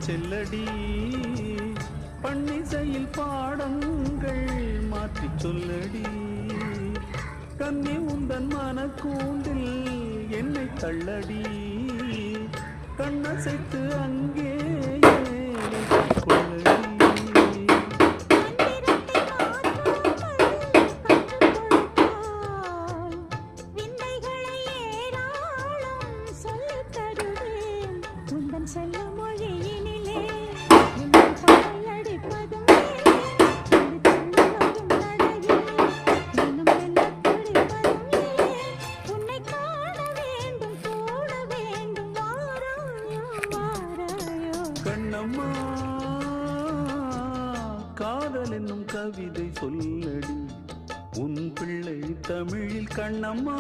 செல்லடி பன்னிசையில் பாடங்கள் மாற்றி சொல்லடி கண்ணி உந்தன் மனக்கூண்டில் என்னை தள்ளடி கண்ணசைத்து அங்கே கொள்ளடி செல்ல மொழியினிலே அடிப்பதும் உன்னை காண வேண்டும் கூட வேண்டும் வாராயோ வாராயோ கண்ணம்மா காதல் என்னும் கவிதை சொல்லடி உன் பிள்ளை தமிழில் கண்ணம்மா